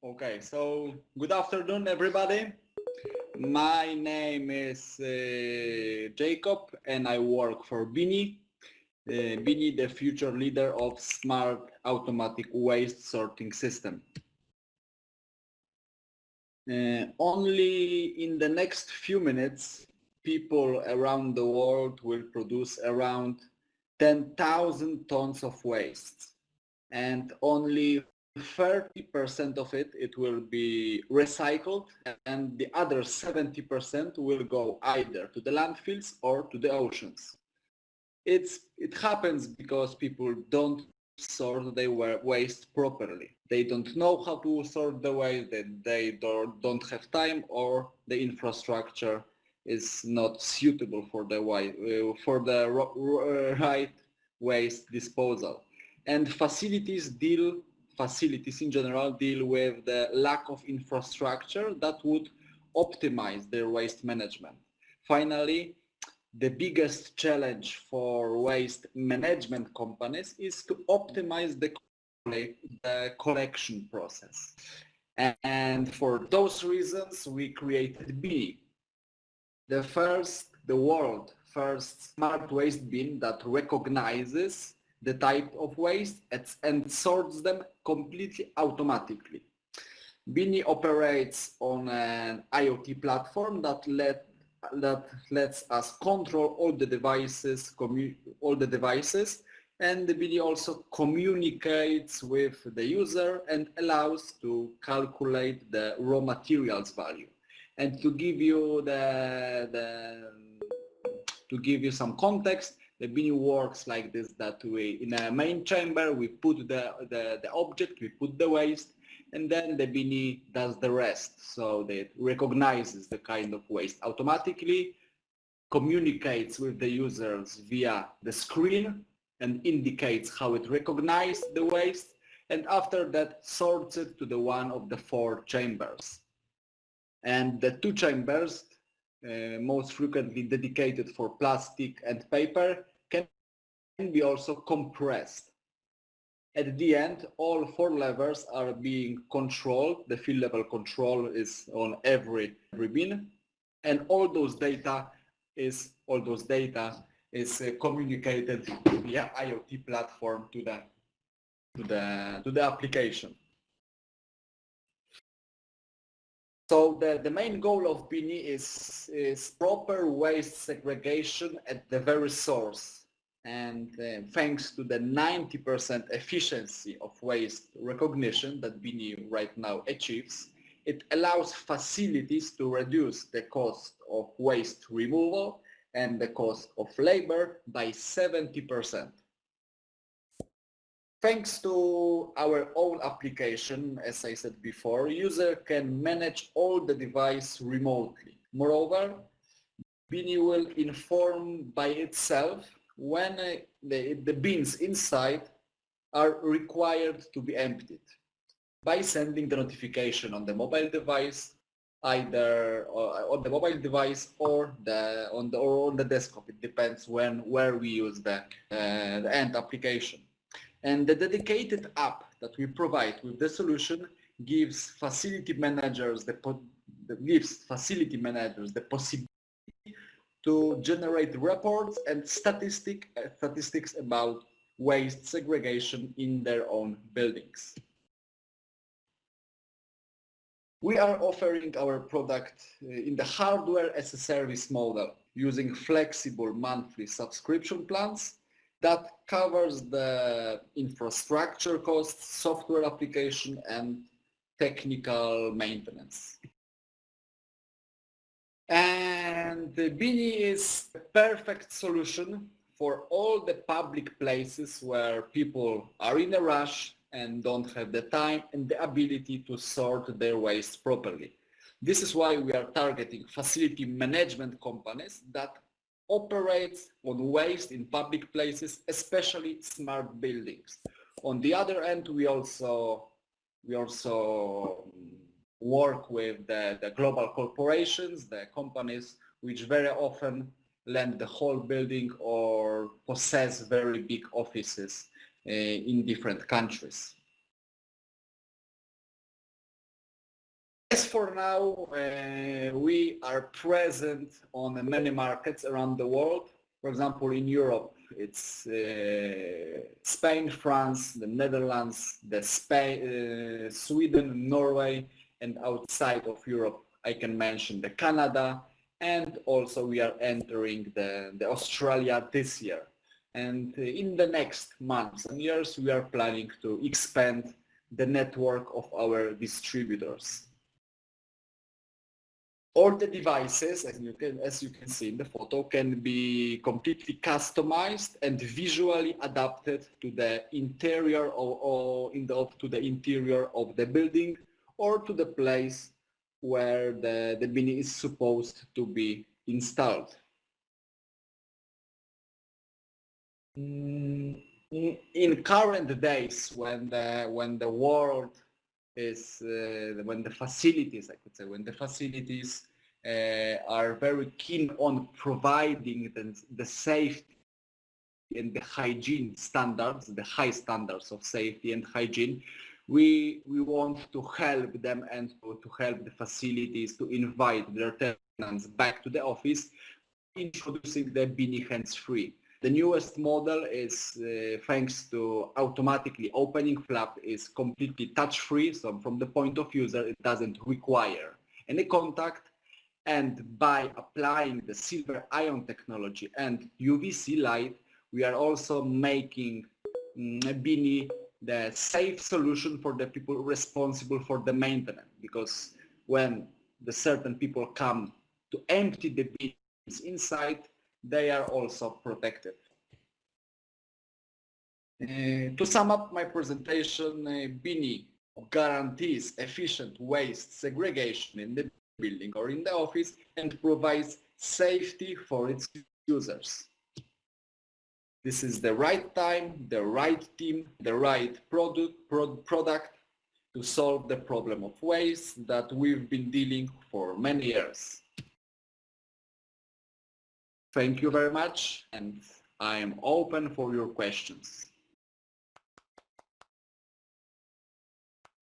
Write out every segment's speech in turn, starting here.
Okay, so good afternoon, everybody. My name is Jakub, and I work for Bini. Bini, the future leader of smart automatic waste sorting system. Only in the next few minutes, people around the world will produce around 10,000 tons of waste, and only 30% of it will be recycled, and the other 70% will go either to the landfills or to the oceans. It happens because people don't sort their waste properly. They don't know how to sort the waste, they don't have time, or the infrastructure is not suitable for the right waste disposal. And facilities in general deal with the lack of infrastructure that would optimize their waste management. Finally, the biggest challenge for waste management companies is to optimize the collection process. And for those reasons, we created Bini, the world first smart waste bin that recognizes the type of waste and sorts them completely automatically. Bini operates on an IoT platform that lets us control all the devices, and the Bini also communicates with the user and allows to calculate the raw materials value. And to give you some context, the Bini works like this: that we, in a main chamber, we put the object, we put the waste, and then the Bini does the rest. So it recognizes the kind of waste automatically, communicates with the users via the screen and indicates how it recognized the waste, and after that sorts it to the one of the 4 chambers. And the 2 chambers, most frequently dedicated for plastic and paper, can be also compressed. At the end, all 4 levers are being controlled. The field level control is on every bin, and all those data is communicated via IoT platform to the application. So the main goal of Bini is proper waste segregation at the very source. And thanks to the 90% efficiency of waste recognition that Bini right now achieves, it allows facilities to reduce the cost of waste removal and the cost of labor by 70%. Thanks to our own application, as I said before, user can manage all the device remotely. Moreover, Bini will inform by itself when the bins inside are required to be emptied by sending the notification on the mobile device, either on the mobile device or on the desktop. It depends where we use the end application. And the dedicated app that we provide with the solution gives facility managers the possibility to generate reports and statistics about waste segregation in their own buildings. We are offering our product in the hardware as a service model using flexible monthly subscription plans that covers the infrastructure costs, software application, and technical maintenance. And the Bini is a perfect solution for all the public places where people are in a rush and don't have the time and the ability to sort their waste properly. This is why we are targeting facility management companies that operate on waste in public places, especially smart buildings. On the other end, we also work with the global corporations, the companies which very often lend the whole building or possess very big offices in different countries. As for now, we are present on many markets around the world. For example, in Europe, it's Spain, France, the Netherlands, Sweden, Norway, and outside of Europe, I can mention the Canada, and also we are entering the Australia this year. And in the next months and years, we are planning to expand the network of our distributors. All the devices, as you can see in the photo, can be completely customized and visually adapted to the interior to the interior of the building or to the place where the Bini is supposed to be installed. In current days, when the world is when the facilities, I could say, when the facilities are very keen on providing the safety and the hygiene standards, the high standards of safety and hygiene, we want to help them and to help the facilities to invite their tenants back to the office, introducing the Bini hands-free. The newest model is, thanks to automatically opening flap, is completely touch-free. So from the point of user, it doesn't require any contact. And by applying the silver ion technology and UVC light, we are also making Bini the safe solution for the people responsible for the maintenance. Because when the certain people come to empty the bins inside, they are also protected. To sum up my presentation, Bini guarantees efficient waste segregation in the building or in the office and provides safety for its users. This is the right time, the right team, the right product to solve the problem of waste that we've been dealing for many years. Thank you very much, and I am open for your questions,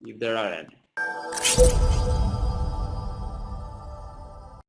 if there are any.